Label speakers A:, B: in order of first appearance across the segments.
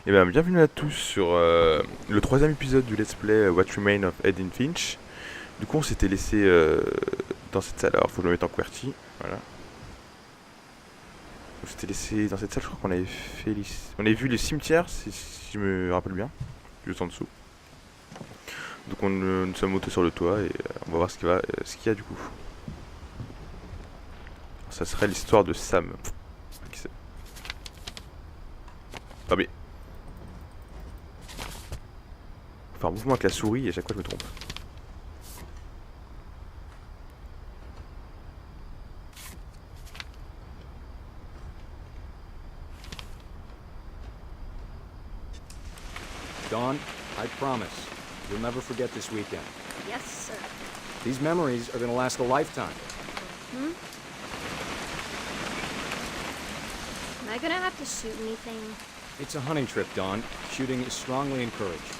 A: Et bien, bienvenue à tous sur le troisième épisode du Let's Play What Remains of Edith Finch. Du coup, on s'était laissé dans cette salle. Alors, faut que je me mette en QWERTY. Voilà. On s'était laissé dans cette salle. Je crois qu'on avait fait. On avait vu les cimetières, si je me rappelle bien, juste en dessous. Donc, nous sommes montés sur le toit et on va voir ce qu'il y a du coup. Ça serait l'histoire de Sam. Qui c'est ? Ah mais. Faut faire un mouvement avec la souris et à chaque fois je me trompe.
B: Dawn, I promise, you'll never forget this weekend.
C: Yes, sir.
B: These memories are gonna last a lifetime.
C: Hmm? Am I gonna have to shoot anything?
B: It's a hunting trip, Dawn. Shooting is strongly encouraged.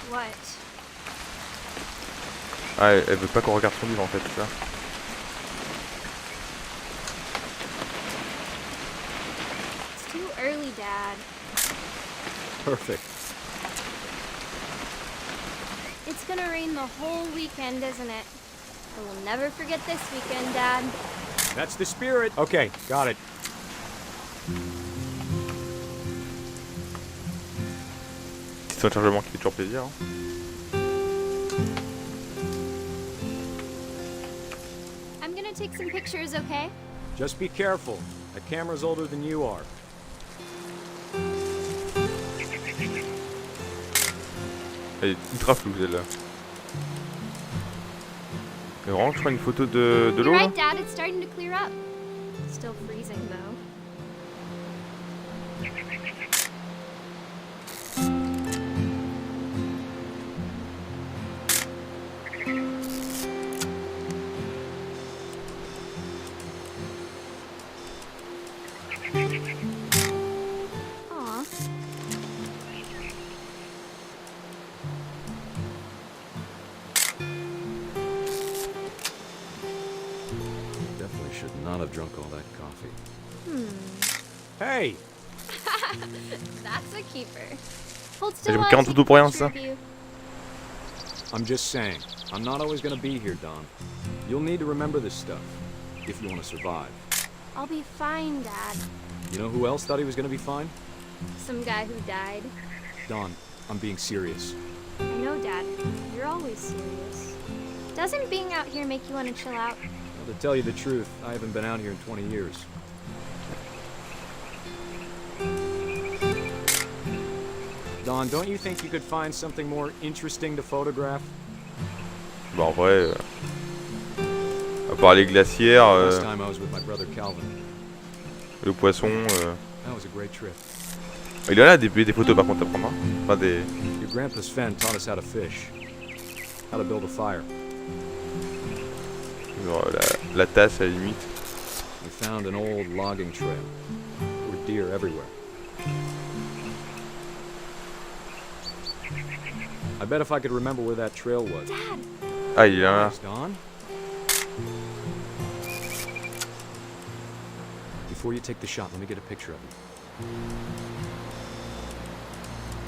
C: What?
A: Ah, elle veut pas qu'on regarde son livre en fait, c'est ça.
C: It's too early, Dad.
B: Perfect.
C: It's gonna rain the whole weekend, isn't it? I will never forget this weekend, Dad.
B: That's the spirit. Okay, got it.
A: C'est un chargement qui fait toujours plaisir. Hein.
C: I'm gonna take some pictures, okay?
B: Just be careful. That camera's older than you are.
A: Elle est ultra floue celle-là. Mais vraiment, je prends une photo de l'eau
C: You're
A: là.
C: right, Dad. It's starting to clear up. Still freezing, though. Aw.
B: Definitely should not have drunk all that coffee.
C: Hmm.
B: Hey!
C: That's a keeper. Hold
A: J'ai
C: still
A: pris
C: while I
A: 40
C: take
A: photos pour
C: a
A: rien,
C: picture
A: ça.
C: of you.
B: I'm just saying, I'm not always gonna be here, Dawn. You'll need to remember this stuff, if you want to survive.
C: I'll be fine, Dad.
B: You know who else thought he was gonna be fine?
C: Some guy who died.
B: Dawn, I'm being serious.
C: I know, Dad. You're always serious. Doesn't being out here make you want to chill out?
B: Well, to tell you the truth, I haven't been out here in 20 years. Dawn, don't you think you could find something more interesting to photograph?
A: Bah en vrai, à part les glacières,
B: Last time I was with my brother Calvin.
A: le poisson.
B: That was a great trip.
A: Il y en a des photos par contre à prendre. Hein. Enfin des.
B: Your grandpa's Fen taught us how to fish, how to build a fire.
A: Genre la tasse à la limite.
B: We found an old logging trail. There were deer everywhere. I bet if I could remember where that trail was.
C: Dad!
A: Ah il y en a.
B: Thanks, Dawn. Before you take the shot, let me get a picture of you.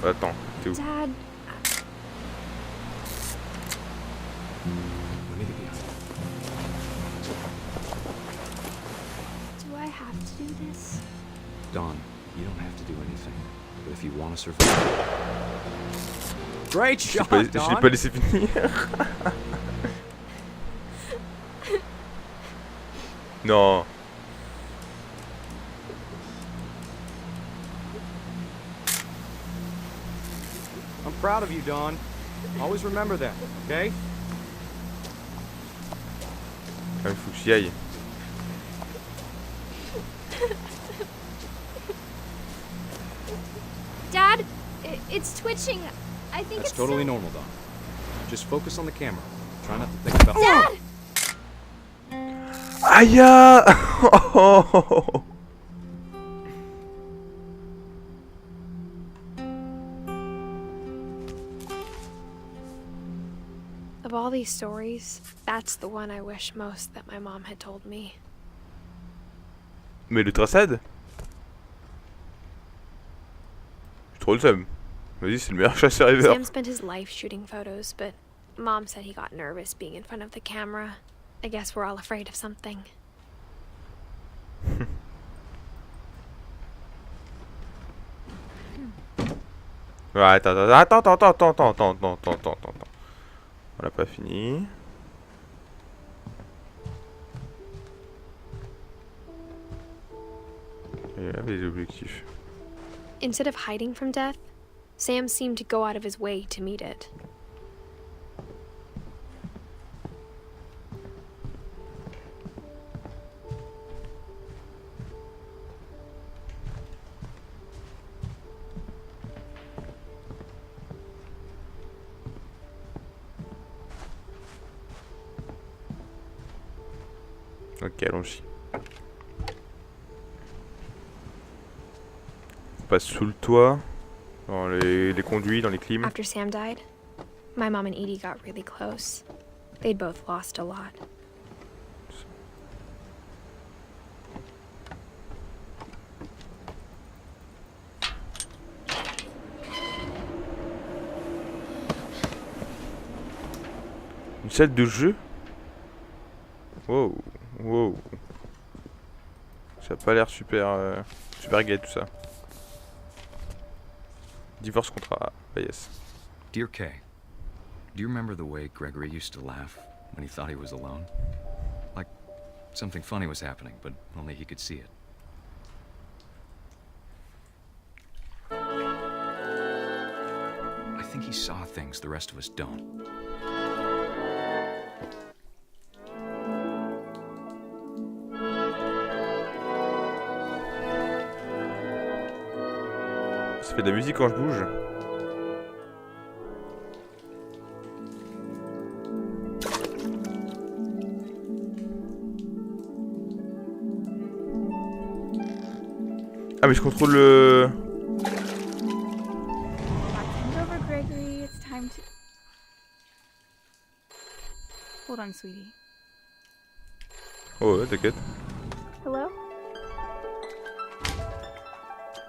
A: Attends, t'es où?
C: Dad,
B: Let me get behind you.
C: do I have to do this?
B: Dawn, you don't have to do anything. But if you want to survive... Great
A: Je
B: shot,
A: l'ai
B: Dawn!
A: pas laissé finir. Non.
B: I'm proud of you, Dawn. Always remember that, okay?
A: Il faut que j'y aille.
C: Dad, it's twitching. I think
B: That's
C: it's
B: totally
C: so-
B: normal, Dawn. Just focus on the camera. Try not to think about...
C: Dad!
A: Aïe.
D: Of all these stories, that's the one I wish most that my mom had told me.
A: Mais le traçade? trop le seum. Vas-y, c'est le meilleur chasseur ever.
D: Sam spent his life shooting photos, but Mom said he got nervous being in front of the camera. I guess we're all afraid of something.
A: Ouais, attends. On l'a pas fini. Et là, les objectifs.
D: Instead of hiding from death, Sam seemed to go out of his way to meet it.
A: Ok, allons-y. On passe sous le toit, dans les conduits, dans les clims.
D: After Sam died, my mom and Edie got really close. They'd both lost a lot.
A: Une salle de jeu. Wow, wow. Ça a pas l'air super, super gay tout ça. Divorce contrat. Ah yes.
B: Dear Kay, do you remember the way Gregory used to laugh when he thought he was alone? Like something funny was happening, but only he could see it. I think he saw things the rest of us don't.
A: Ça fait de la musique quand je bouge. Ah mais je contrôle le...
E: Hand over, Gregory. It's time to... Hold on, sweetie.
A: Oh ouais, t'inquiète.
E: Hello?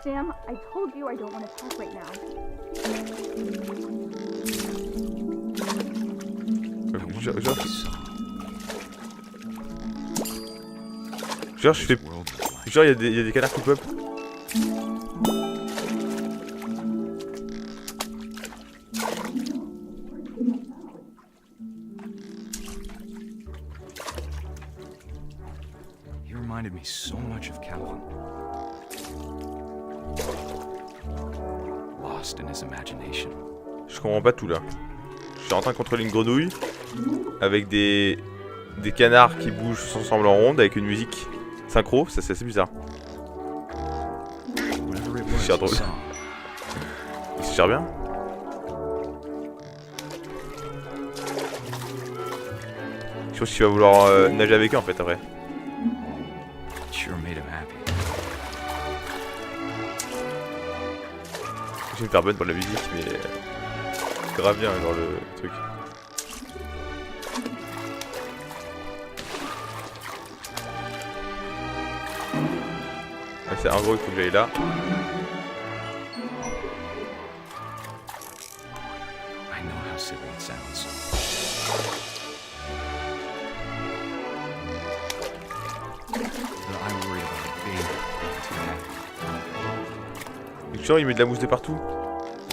E: Sam, I told you I don't want to talk right now.
A: Genre je fais... Genre il y a des canards qui pop.
B: He reminded me so much of Calvin. Lost in his imagination.
A: Je comprends pas tout là. Je suis en train de contrôler une grenouille avec des canards qui bougent ensemble en ronde avec une musique synchro, ça c'est assez bizarre. C'est drôle. Il se bien. Je pense qu'il va vouloir nager avec eux en fait après.
B: Sure made him happy.
A: Je vais me faire bonne pour la musique mais c'est grave bien genre le truc. Ah, c'est un gros, il faut que j'aille là.
B: I know how silly it sounds. But I worry about being too happy.
A: Et genre il met de la mousse de partout.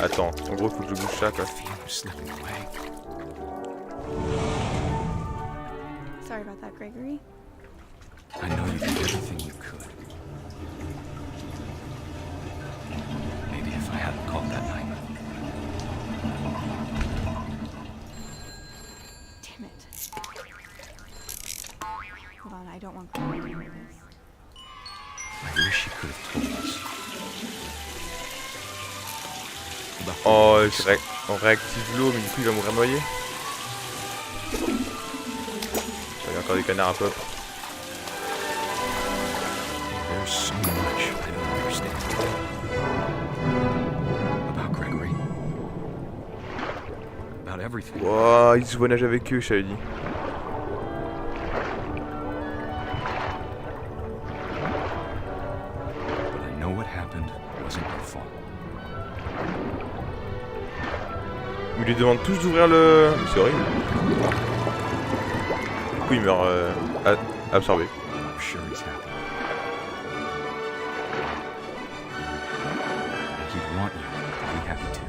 A: Attends, en gros il faut que je bouge ça quoi.
B: Feel him slipping away.
E: Sorry about that, Gregory.
B: I know you did everything you could. Maybe if I hadn't called that night.
E: Damn it. Hold on, I don't want Gregory to hear this.
B: I wish he could have told us.
A: Oh, on réactive l'eau, mais du coup il va mourir noyé. Il y a encore des canards à pop.
B: There's so much I don't understand. About Gregory. About everything.
A: Wow, il se voit nager avec eux, je t'avais dit.
B: But I know what happened wasn't your fault.
A: Il lui demande tous d'ouvrir le... C'est horrible. Du coup il meurt absorbé.
B: I'm sure he's happy. And he'd want you to be happy too.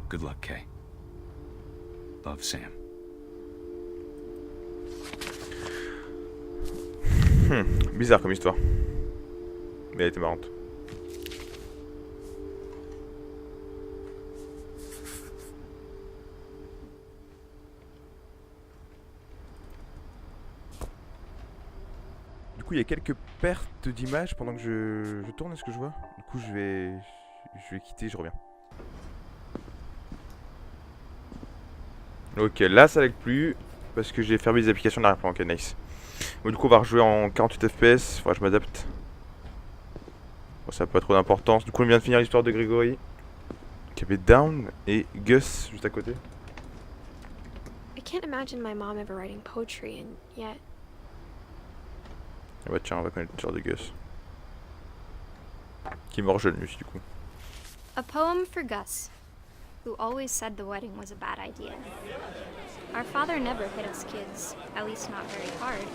B: Good luck, Kay. Love, Sam.
A: Bizarre comme histoire. Mais elle était marrante. Du coup, il y a quelques pertes d'images pendant que je tourne, est-ce que je vois? Du coup, je vais quitter, je reviens. Ok, là ça lag plus parce que j'ai fermé les applications d'arrière-plan. Ok, nice. Bon, du coup, on va rejouer en 48 FPS. Faudra que je m'adapte. Bon, ça n'a pas trop d'importance. Du coup, on vient de finir l'histoire de Gregory, qui avait Down et Gus juste à côté.
D: I can't imagine my mom ever writing poetry, and yet
A: Ah bah tiens, on va connaître l'histoire de Gus. Qui est mort jeune lui aussi, du coup.
C: A poem for Gus, who always said the wedding was a bad idea. Our father never hit us kids, at least not very hard,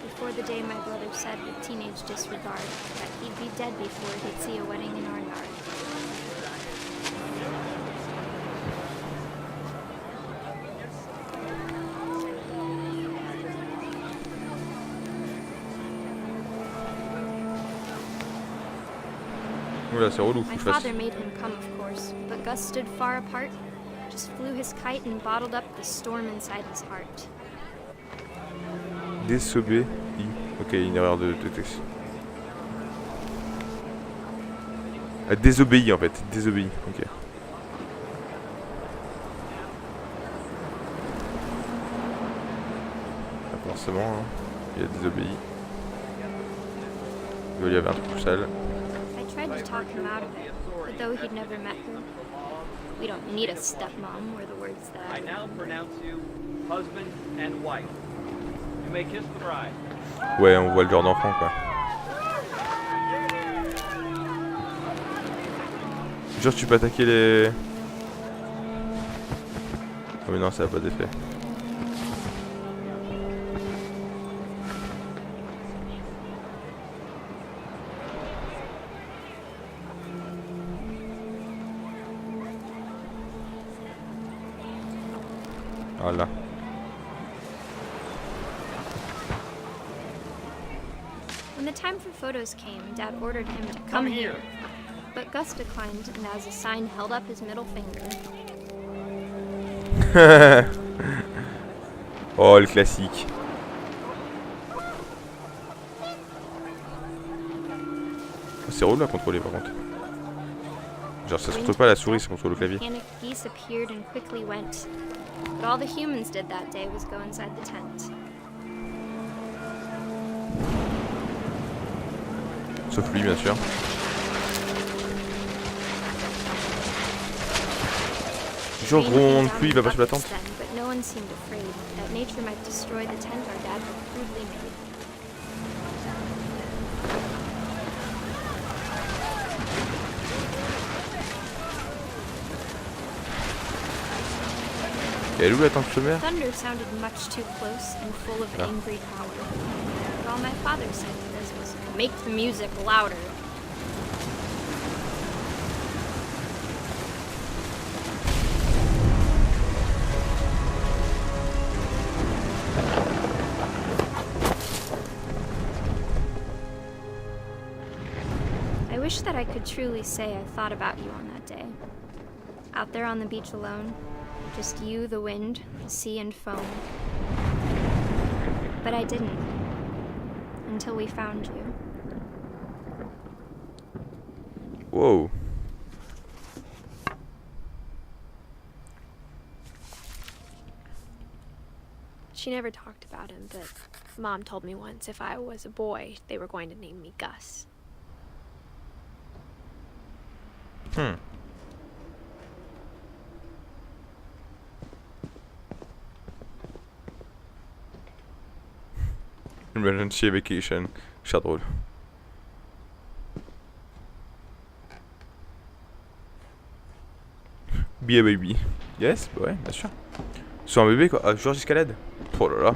C: before the day my brother said with teenage disregard that he'd be dead before he'd see a wedding in our yard.
A: Oula, c'est relou, faut
C: My
A: que je fasse.
C: father made him come, of course, but Gus stood far apart, just flew his kite and bottled up the storm inside his heart.
A: Désobéi. Ok, une erreur de texte. Ah, désobéi en fait, désobéi, ok. Pas forcément, hein. Il a désobéi. Il y avait un truc plus sale.
C: I tried to talk him out of it, but though he'd never met her, we don't need a stepmom were the words
F: I
C: that
F: now pronounce you husband and wife. You may kiss the bride.
A: Ouais, on voit le genre d'enfant quoi. Genre tu peux attaquer les... Oh mais non, ça a pas d'effet. Voilà.
C: when the time for photos came, Dad ordered him to come here. But Gus declined, and as a sign held up his middle finger.
A: Oh, le classique. C'est relou à contrôler par contre. Genre ça se contrôle pas la souris, ça contrôle le clavier.
C: Panicked geese appeared and quickly went. But all the humans did that day was go inside the tent.
A: Sauf lui bien sûr. Genre gros de pluie, il va pas sur la tente.
C: But no one seemed afraid that nature might destroy the tent our dad had crudely made.
A: Et elle est où la tente sommaire?
C: Thunder sounded much too close and full of angry power. But all my father said to this was, make the music louder. I wish that I could truly say I thought about you on that day. Out there on the beach alone, just you, the wind, the sea, and foam. But I didn't. Until we found you.
A: Wow.
D: She never talked about him, but Mom told me once if I was a boy, they were going to name me Gus.
A: Emergency vacation. C'est drôle. Be a baby. Yes, bah ouais, bien sûr. C'est un bébé quoi. Ah, joueur d'escalade. Oh là là.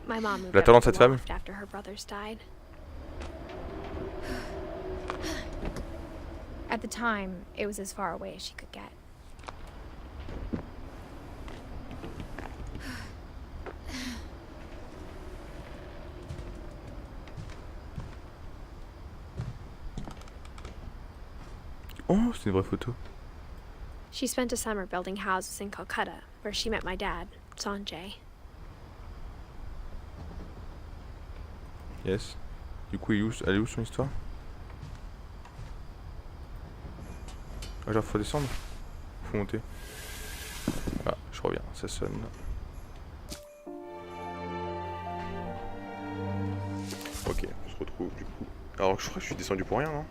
D: My mom moved
A: La
D: out
A: talent
D: of
A: de
D: the
A: cette femme.
D: loft after her brothers died.
G: At the time, it was as far away as she could get.
A: Oh, c'est une vraie photo.
D: She spent a summer building houses in Calcutta, where she met my dad, Sanjay.
A: Yes. Du coup, elle est où son histoire? Ah, genre faut descendre? Faut monter. Ah, je reviens, ça sonne. Ok, on se retrouve du coup. Alors je crois que je suis descendu pour rien, non?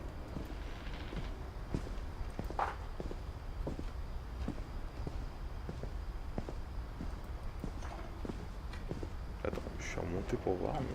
A: Attends, je suis remonté pour voir, mais...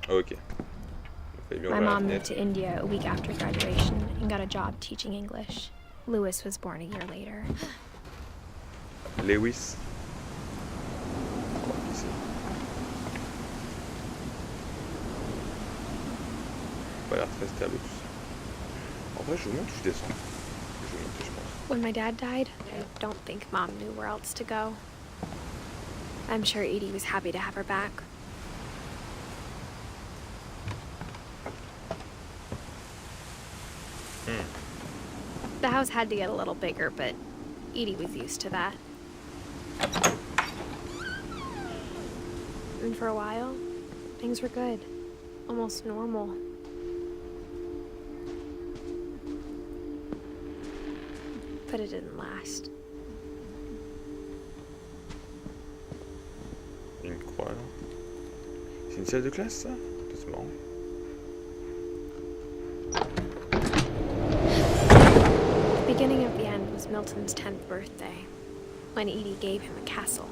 A: Ok.
G: My mom moved to India a week after graduation and got a job teaching English. Lewis was born a year later.
A: Lewis. Pas l'air très stable tout ça. En vrai, je monte ou je descends? Je vais monter, je pense.
D: When my dad died, I don't think Mom knew where else to go. I'm sure Edie was happy to have her back. The house had to get a little bigger, but Edie was used to that. And for a while, things were good. Almost normal. But it didn't last.
A: Une croix là. C'est une salle de classe ça? C'est marrant.
D: The beginning of the end was Milton's 10th birthday, when Edie gave him a castle.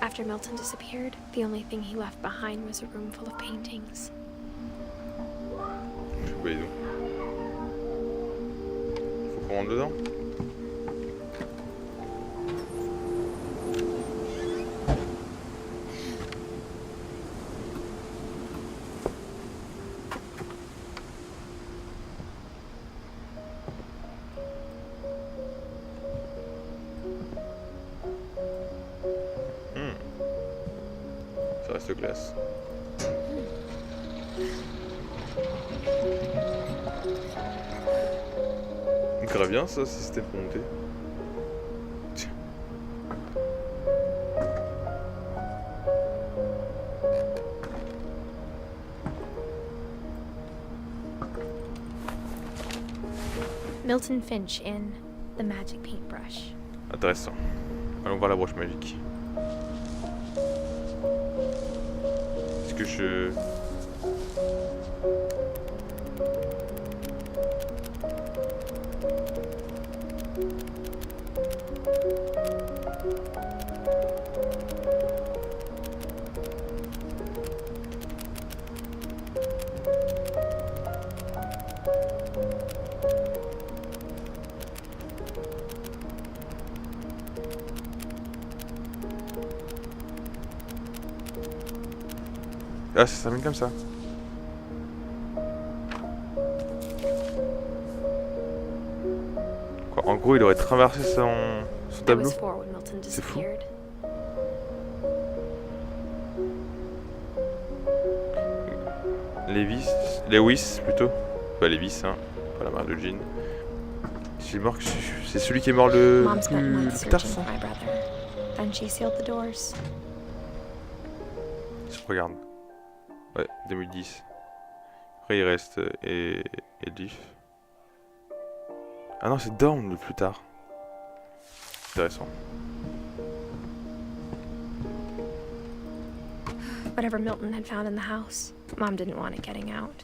D: After Milton disappeared, the only thing he left behind was a room full of paintings.
A: Oui, donc. Faut qu'on rentre dedans? Ça reste classe. On dirait bien ça si c'était pour monter. Tiens.
G: Milton Finch in The Magic Paintbrush.
A: Intéressant. Allons voir la broche magique. Est-ce que je... Ah, ça s'amène comme ça. Quoi, en gros, il aurait traversé son
D: I
A: tableau.
D: was 4 when Milton
A: C'est fou.
D: disappeared.
A: Lewis plutôt. Pas Lewis, hein. Pas la marque de jean. C'est mort. C'est celui qui est mort le
G: Mom spent months
A: plus tard,
G: searching
A: ça.
G: for my brother. Then she sealed the doors.
A: Je regarde. Ouais, 2010. Après il reste Edith. Ah non, c'est Dorm le plus tard. Intéressant.
G: Whatever Milton had found in the house, Mom didn't want it getting out.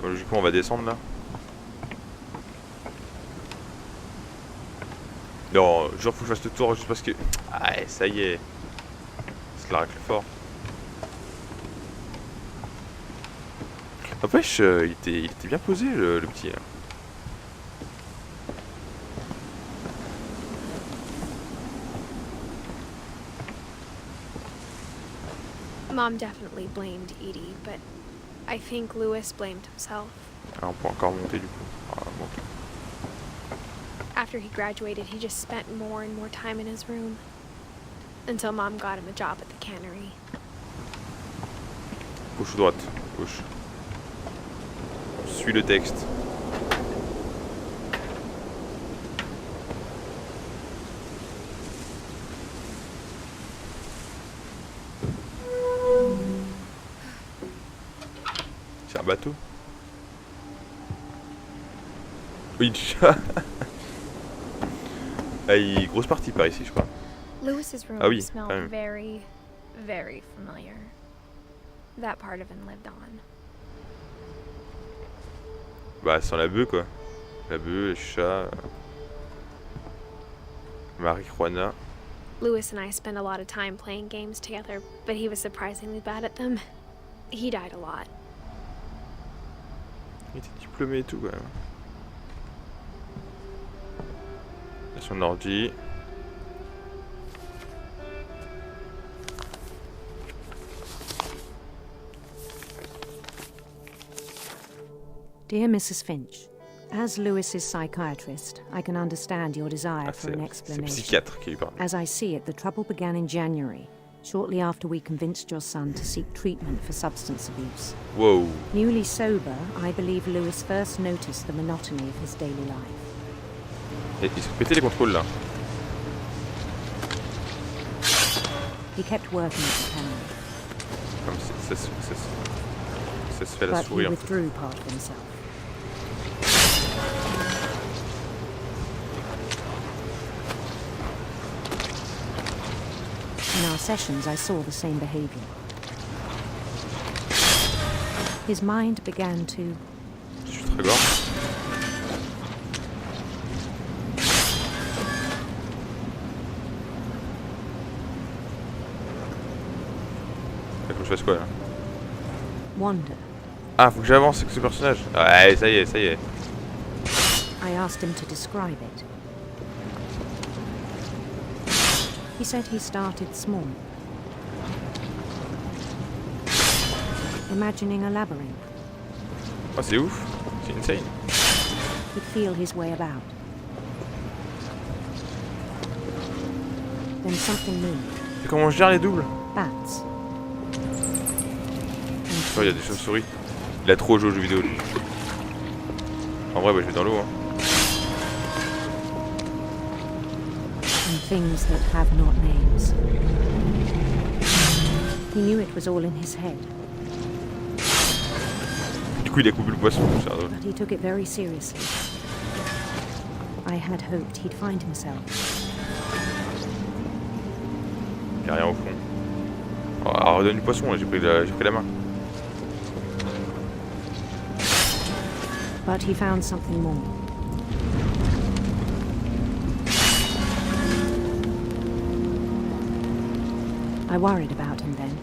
A: Bon, logiquement, on va descendre là. Non, genre faut que je fasse le tour juste parce que... Ah, ça y est. C'est la racle fort. N'empêche, il était bien posé le petit. Là.
D: Mom definitely blamed Edie, but I think Louis blamed himself.
A: Ah, on peut encore monter du coup. Ah, monter.
D: After he graduated, he just spent more and more time in his room. Until Mom got him a job at the cannery.
A: Gauche ou droite? Gauche. On suit le texte. C'est un bateau? Oui, ah, grosse partie par ici, je crois.
G: Lewis's room
A: Ah oui,
G: smelled
A: quand même.
G: very, very familiar. That part of him lived on.
A: Bah, sans la bœuf, quoi. La bœuf, le chat. Marijuana.
D: Louis and I spent a lot of time playing games together, but he was surprisingly bad at them. He died a lot.
A: Il était diplômé et tout, quand même. Il y a son ordi.
H: Dear Mrs. Finch, as Lewis's psychiatrist, I can understand your desire
A: Ah,
H: for an
A: c'est
H: explanation.
A: psychiatre qui lui parle.
H: As I see it, the trouble began in January, shortly after we convinced your son to seek treatment for substance abuse.
A: Wow.
H: Newly sober, I believe Lewis first noticed the monotony of his daily life.
A: Et ils se pétaient les contrôles là.
H: He kept working at the cannery,
A: Comme ça se fait à la
H: but he
A: souris en fait.
H: withdrew part of himself. In our sessions, I saw the same behavior. His mind began to
A: Je suis très gore. Faut que je fasse quoi là?
H: wander.
A: Ah, faut que j'avance avec ce personnage. Ouais, ça y est, ça y est.
H: I asked him to describe it. He said he started small, imagining a labyrinth.
A: Oh, c'est ouf. C'est insane.
H: He'd feel his way about. Then something moved.
A: Et comment je gère les doubles?
H: Bats.
A: Oh, il y a des chauves-souris. Il a trop joué aux jeux vidéo lui. En vrai, bah, je vais dans l'eau. Hein.
H: And things that have not names. He knew it was all in his head,
A: Du coup, il a coupé le poisson. C'est drôle.
H: but he took it very seriously. I had hoped he'd find himself.
A: Il n'y a rien au fond. Oh, alors, redonne du poisson, là, j'ai pris la main.
H: But he found something more. I worried about him then.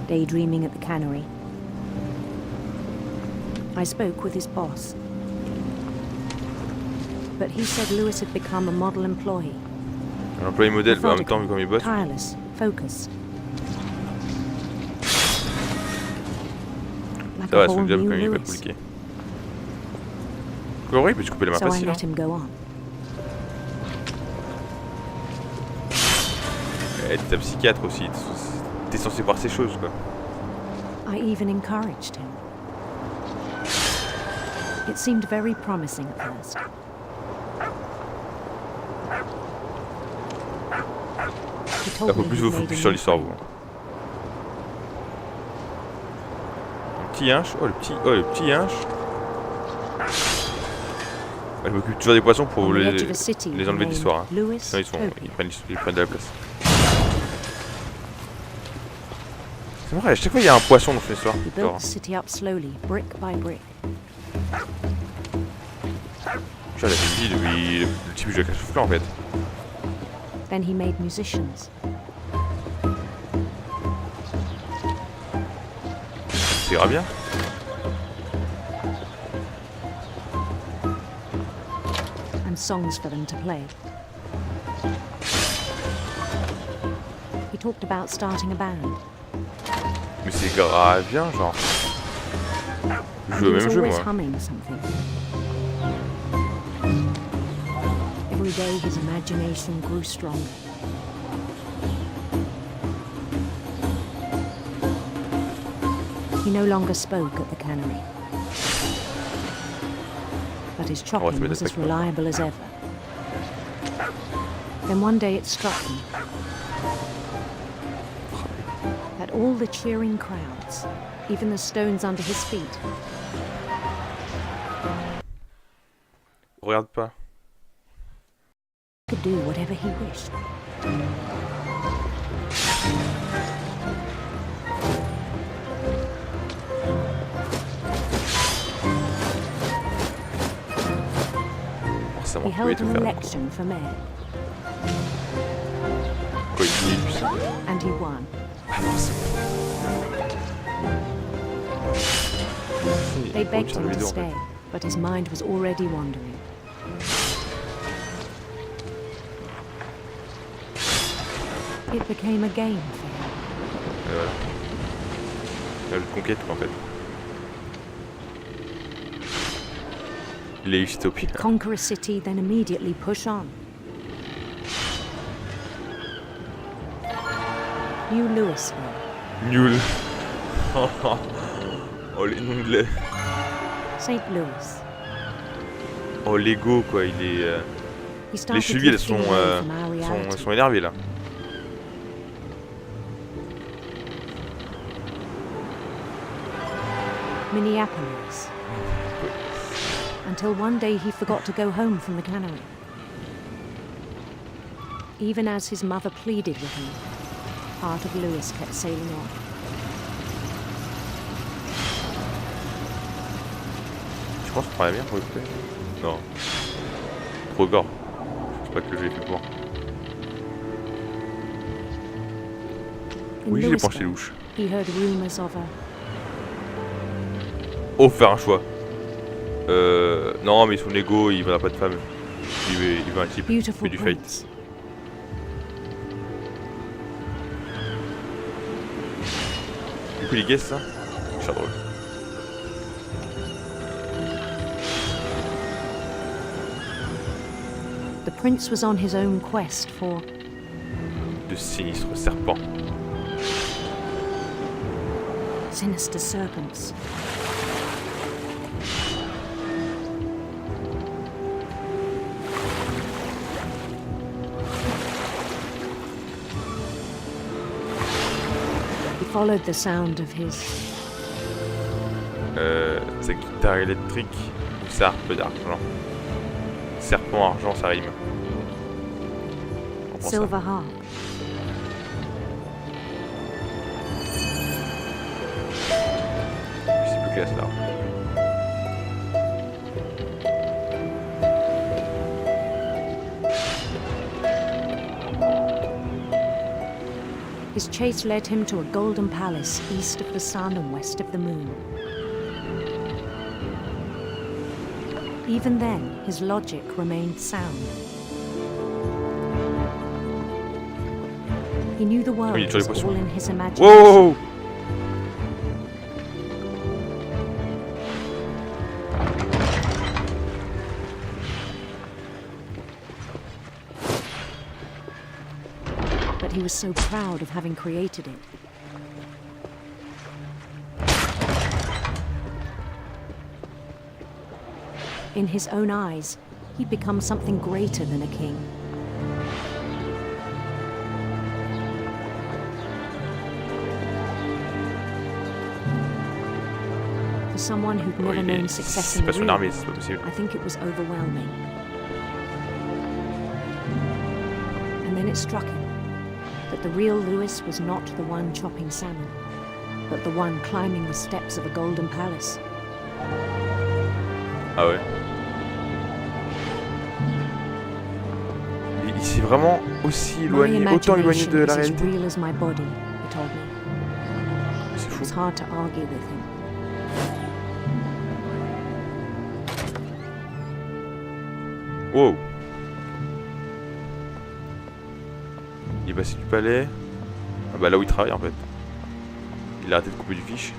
H: Daydreaming at the cannery. I spoke with his boss. But he said Lewis had become a model employee.
A: Un employé modèle, bah, en même temps, vu
H: Methodical,
A: comme il bosse.
H: tireless, focused. Like
A: Ça va,
H: a
A: son
H: whole
A: job
H: new
A: quand même, il est pas
H: Lewis.
A: compliqué. Oui, mais tu coupais les mains
H: So I
A: facile. Hein.
H: let him go on.
A: T'es un psychiatre aussi. T'es censé voir ces choses, quoi.
H: I even encouraged him. It seemed very promising at first. He
A: Ça
H: told
A: faut
H: me
A: plus
H: he'd
A: vous
H: made a
A: focus sur
H: new
A: l'histoire,
H: friend.
A: vous. petit yinche. Oh, le petit yinche. Je m'occupe toujours des poissons pour les enlever de l'histoire. Hein. Sinon ils prennent de la place. C'est vrai, à chaque fois il y a un poisson dans cette histoire. Tu vois, la vie depuis le début de la cache en fait.
H: Then he made musicians.
A: Ça ira bien.
H: And songs for them to play. He talked about starting a band.
A: Mais c'est grave bien, genre. Je joue au même jeu, moi.
H: Humming something. Every day his imagination grew stronger. He no longer spoke at the cannery. But his chopping was as reliable as ever. Then one day it struck him that all the cheering crowds, even the stones under his feet,
A: regarde pas.
H: Could do whatever he wished. He held an election for mayor. And he won. They begged him to stay, but his mind was already wandering. It became a game for him.
A: La lutte conquête en fait. Il est utopie.
H: He'd conquer a city, then immediately push on. New Louisville.
A: Nul. Oh les noms de
H: St. Louis.
A: Oh l'ego quoi, il est. Les chevilles elles sont énervées là.
H: Minneapolis. Until one day he forgot to go home from the cannery. Even as his mother pleaded with him, part of Louis kept sailing on.
A: Je pense qu'on ferait bien pour écouter. Non. Trop gore. Je sais pas que le jeu est fait pour. Oui, j'ai penché louche.
H: He heard rumors of a...
A: Oh, faire un choix. Non, mais son ego, il veut pas de femme. Il veut un type, il fait du fight. Du coup, les guesses, ça, c'est drôle.
H: The prince was on his own quest for...
A: De sinistres serpents.
H: Sinister serpents. Followed the sound of his...
A: Sa guitare électrique ou sa harpe d'argent. Serpent argent, ça rime.
H: Silver harp.
A: C'est plus classe là.
H: His chase led him to a golden palace east of the sun and west of the moon. Even then, his logic remained sound. He knew the world was all in his imagination.
A: Whoa!
H: But he was so proud of having created it. In his own eyes, he'd become something greater than a king. someone who'd never known success in
A: C'est pas
H: the
A: son
H: real,
A: armée, c'est pas possible.
H: I think it was overwhelming. And then it struck him that the real Lewis was not the one chopping salmon, but the one climbing the steps of a golden palace.
A: Ah ouais. Il s'est vraiment aussi éloigné, autant éloigné de la réalité.
H: Real as my body, he told me.
A: C'est
H: It
A: fou.
H: was hard to argue with him.
A: Wow. Il est passé du palais. Ah bah là où il travaille en fait. Il a arrêté de couper du fiche.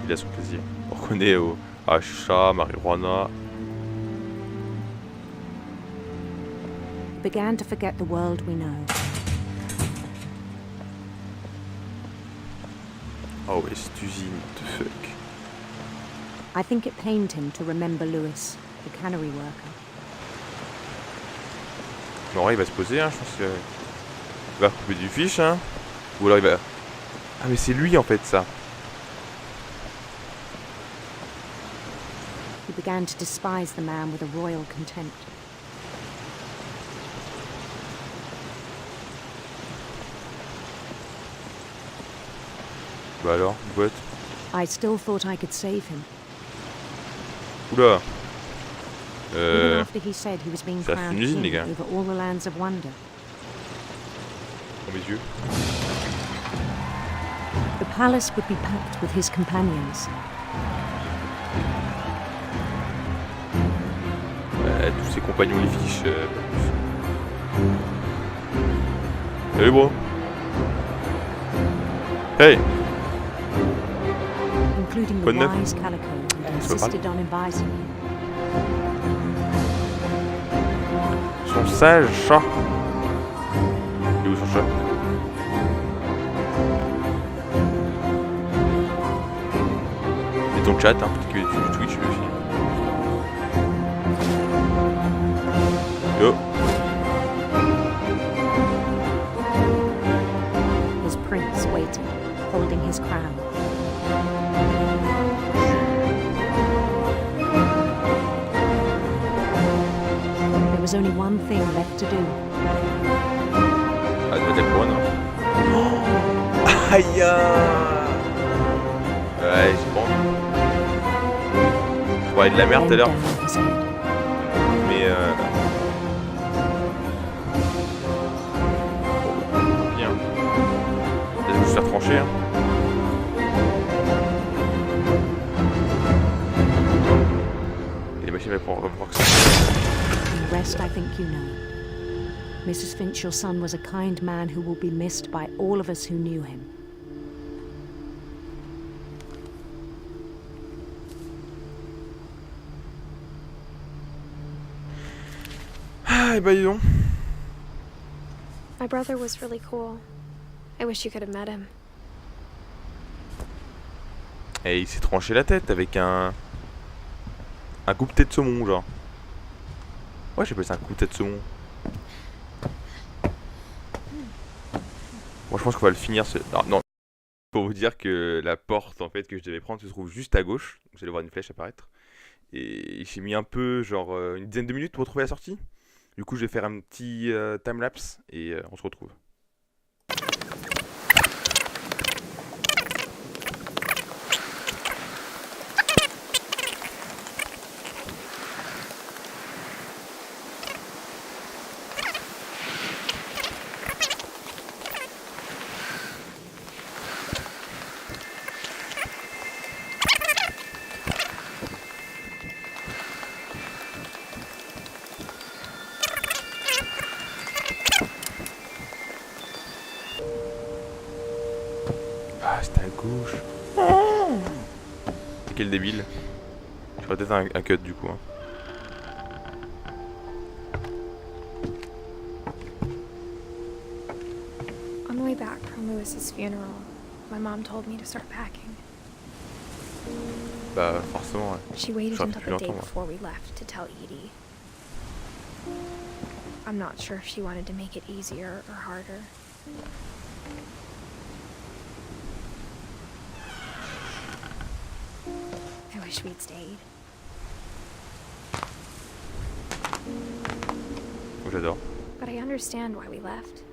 A: Il a son plaisir. On reconnaît au achat, marijuana.
H: He began to forget the world we know.
A: Oh ouais, cette usine de fuck.
H: I think it pained him to remember Lewis, the cannery worker.
A: Bon, ouais, il va se poser, hein, je pense que... Il va couper du fiche, hein. Ou alors il va... Ah mais c'est lui en fait ça.
H: He began to despise the man with a royal contempt.
A: Bah alors, boîte.
H: I still thought I could save him.
A: Oula.
H: Even after he said he was being
A: ça fait
H: crowned
A: une usine, les
H: king
A: gars.
H: over all the lands of wonder.
A: Dans mes yeux.
H: The palace would be packed with his companions.
A: Tous ses compagnons les fiches. Salut bro. Hey.
H: Including the
A: Bonne neuf.
H: wise Calico who insisted on inviting him.
A: Son sage chat. Il est où son chat? Et ton chat, hein, peut-être que tu Twitch lui aussi. Yo.
H: His prince waited, holding his crown. There was only one thing left to do.
A: Ah, doit être bonne. Oh aïe. Ouais, j'ai bon. Je parlais de la merde tout à l'heure.
H: Bend down his head.
A: Mais bien. Il va se faire trancher. Hein. Et les machines vont voir que ça.
H: The rest I think you know. Mrs. Finch, your son was a kind man who will be missed by all of us who knew him.
A: Ah, et bah dis donc.
D: My brother was really cool. I wish you could have met him.
A: Et il s'est tranché la tête avec un coup de tête de saumon, genre. Ouais, j'appelle ça un coup de tête de saumon. Bon, je pense qu'on va le finir. Non. Pour vous dire que la porte en fait que je devais prendre se trouve juste à gauche. Vous allez voir une flèche apparaître. Et j'ai mis un peu, genre une dizaine de minutes pour trouver la sortie. Du coup, je vais faire un petit timelapse et on se retrouve. Ah, c'était à gauche. Quel débile. Je ferais peut-être un cut du coup. Hein.
D: On the way back from Lewis's funeral, my mom told me to start packing.
A: Bah forcément ouais.
D: She waited
A: J'aurais
D: until
A: plus
D: the day
A: longtemps, moi.
D: before we left to tell Edie. I'm not sure if she wanted to make it easier or harder.
G: wish we'd stayed.
A: Oh, j'adore.
G: But I understand why we left.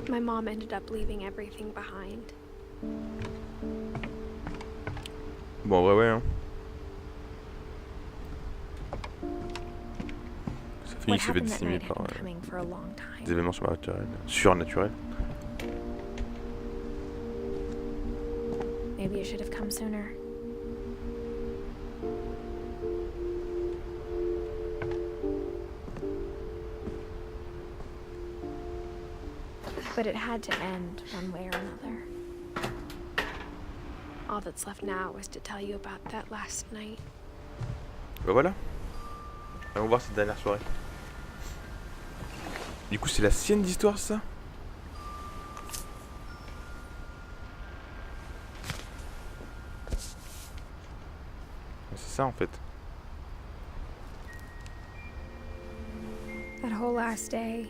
G: My mom ended up leaving everything behind.
A: Bon, en vrai, ouais. Hein. Ça finit,
G: What
A: se fait
G: happened that
A: décimer
G: night had
A: par
G: been coming for a long time.
A: des événements surnaturels.
G: Maybe it should have come sooner. But it had to end one way or another. All that's left now is to tell you about that last night.
A: Bah voilà. Allons voir cette dernière soirée. Du coup, c'est la sienne d'histoire, ça? C'est ça, en fait.
G: That whole last day,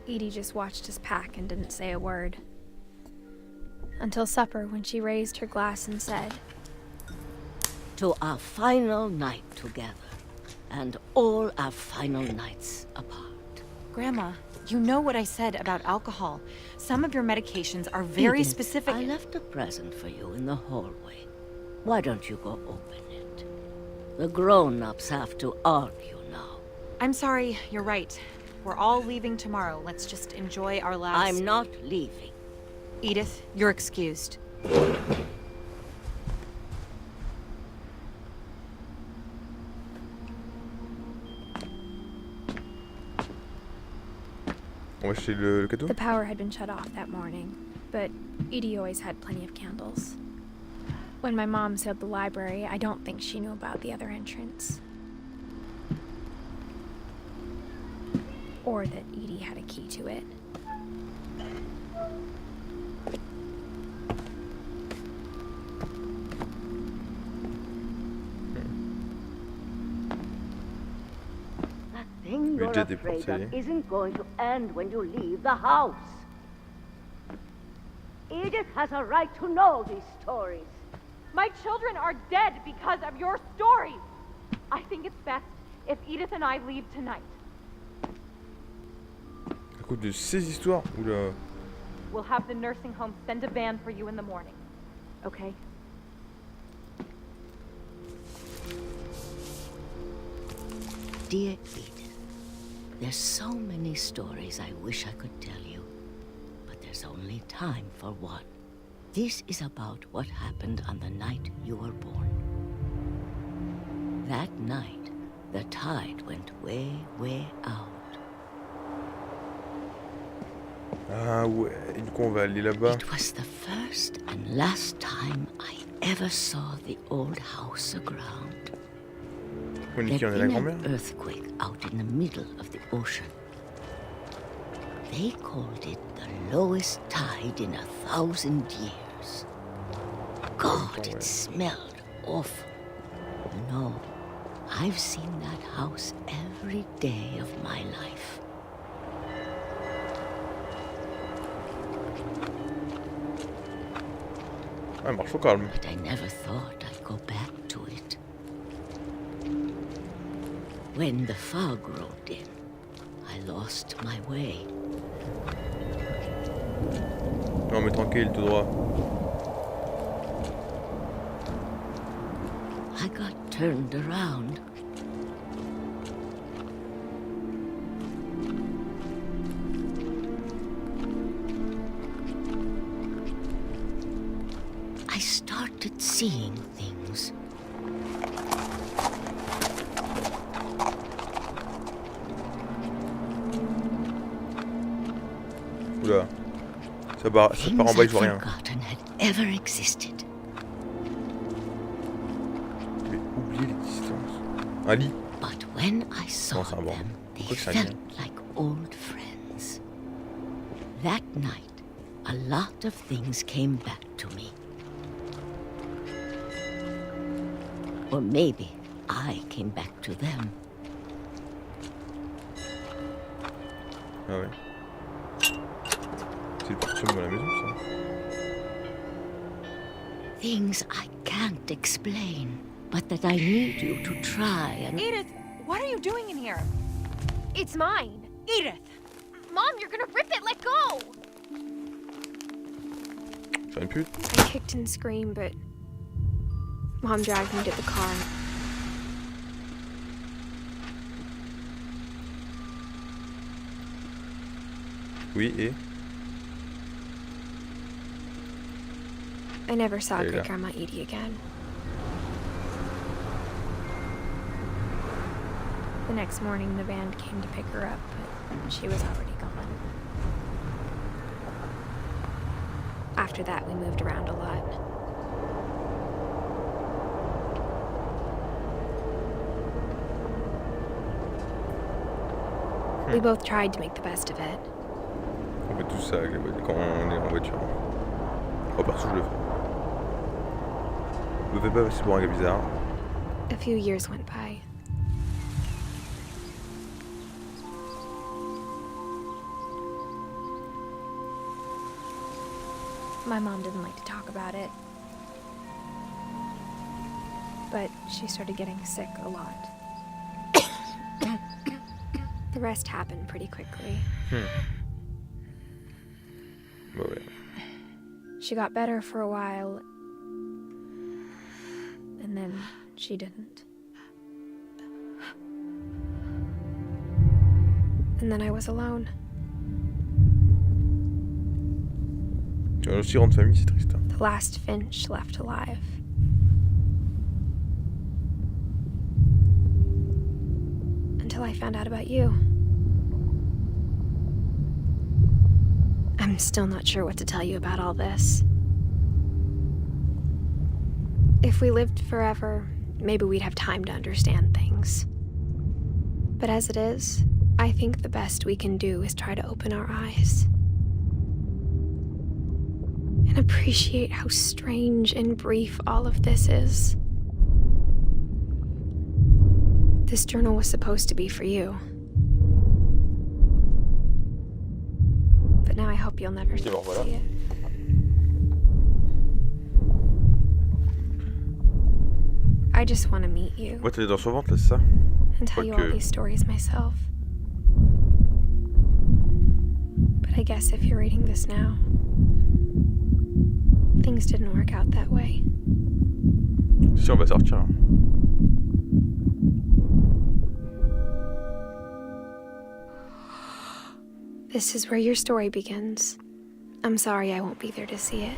G: Edie just watched us pack and didn't say a word. Until supper, when she raised her glass and said,
H: To our final night together, and all our final nights apart.
I: Grandma, you know what I said about alcohol. Some of your medications are very
H: Edith,
I: specific.
H: I left a present for you in the hallway. Why don't you go open it? The grown-ups have to argue now.
I: I'm sorry, you're right. We're all leaving tomorrow. Let's just enjoy our last...
H: I'm not leaving.
I: Edith, you're excused.
A: On va acheter le cadeau?
G: the power had been shut off that morning, but Edie always had plenty of candles. When my mom sealed the library, I don't think she knew about the other entrance. Or that Edie had a key to it.
H: That thing you're
A: Budget
H: afraid
A: dépensé.
H: of isn't going to end when you leave the house. Edith has a right to know these stories.
E: My children are dead because of your stories. I think it's best if Edith and I leave tonight.
A: À cause de ces histoires? Oula.
E: We'll have the nursing home send a van for you in the morning. Okay?
H: Dear Edith, there's so many stories I wish I could tell you, but there's only time for one. This is about what happened on the night you were born. That night, the tide went way, way out.
A: Ah ouais, et du coup on va aller là-bas.
H: It was the first and last time I ever saw the old house aground.
A: On est
H: There'd
A: qui? On est la
H: been
A: grand-mère?
H: an earthquake out in the middle of the ocean. They called it the lowest tide in 1,000 years. God, it smelled awful. You know, I've seen that house every day of my life.
A: Ah, elle marche au calme.
H: But I never thought I'd go back to it. When the fog rolled in, I lost my way.
A: Non mais tranquille, tout droit.
H: I got turned around. I started seeing things.
A: Oula. Ça part en bas, je vois rien.
H: Forgotten had ever existed.
A: J'ai oublié l'existence. Un lit.
H: But when I saw
A: Non, c'est un banc.
H: them, they
A: Pourquoi que c'est un
H: felt
A: lit?
H: like old friends. That night, a lot of things came back to me. Or maybe I came back to them.
A: Ah ouais. C'est le porte-sommeil à la maison, ça.
H: Things I can't explain, but that I need you to try and...
I: Edith, what are you doing in here?
D: It's mine.
I: Edith!
D: Mom, you're gonna rip it. Let go.
A: J'en ai plus.
D: I kicked and screamed, but Mom dragged me to the car.
A: Oui, et...
D: I never saw
A: There you
D: Great
A: go.
D: Grandma Edie again. The next morning, the band came to pick her up, but she was already gone. After that, we moved around a lot. We both tried to make the best of it.
A: On fait tout ça avec les quand on est en voiture. Oh, perso, je le fais. Je me fais pas passer pour un gars bizarre.
D: A few years went by. My mom didn't like to talk about it. But she started getting sick a lot. The rest happened pretty quickly.
A: Bah ouais.
D: She got better for a while, and then she didn't. And then I was alone.
A: Tu vas aussi rendre famille, c'est triste. Hein.
D: The last Finch left alive. Until I found out about you. I'm still not sure what to tell you about all this. If we lived forever, maybe we'd have time to understand things. But as it is, I think the best we can do is try to open our eyes. And appreciate how strange and brief all of this is. This journal was supposed to be for you. But now I hope you'll never see it. I just want to meet you.
A: Ouais, t'es dans son ventre là, c'est ça?
D: And tell you all these stories myself. But I guess if you're reading this now, things didn't work out that way.
A: Si, on va sortir. Hein.
D: This is where your story begins. I'm sorry I won't be there to see it.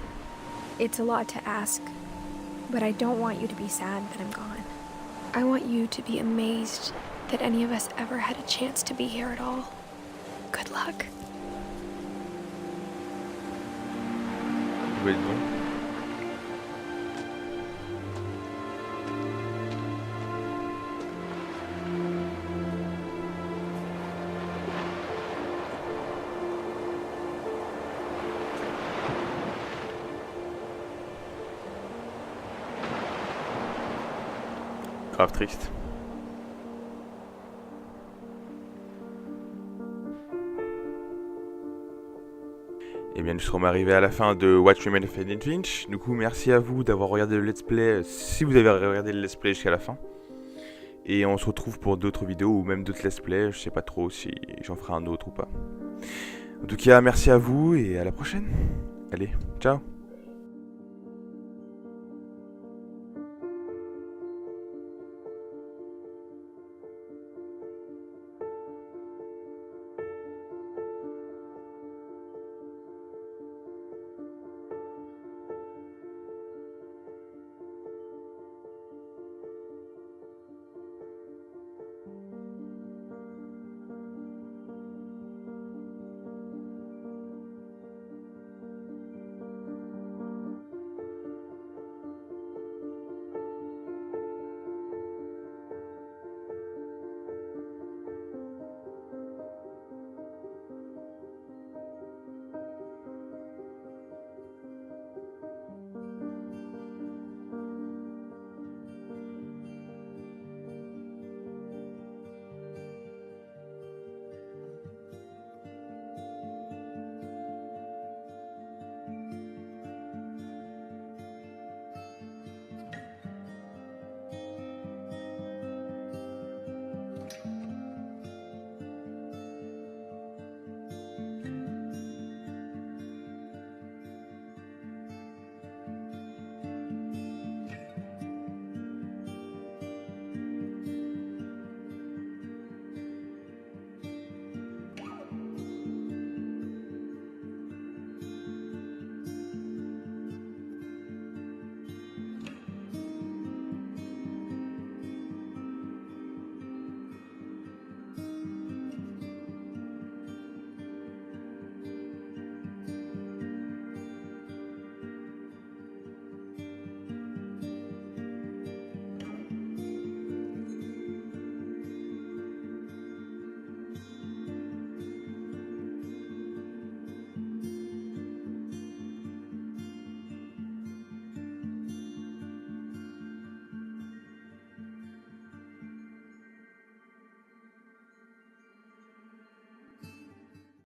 D: It's a lot to ask, but I don't want you to be sad that I'm gone. I want you to be amazed that any of us ever had a chance to be here at all. Good luck.
A: Ouais, dis donc. Grave triste. Et bien nous serons arrivés à la fin de Remains of Edith Finch. Du coup merci à vous d'avoir regardé le let's play, si vous avez regardé le let's play jusqu'à la fin. Et on se retrouve pour d'autres vidéos ou même d'autres let's play, je sais pas trop si j'en ferai un autre ou pas. En tout cas merci à vous et à la prochaine. Allez, ciao.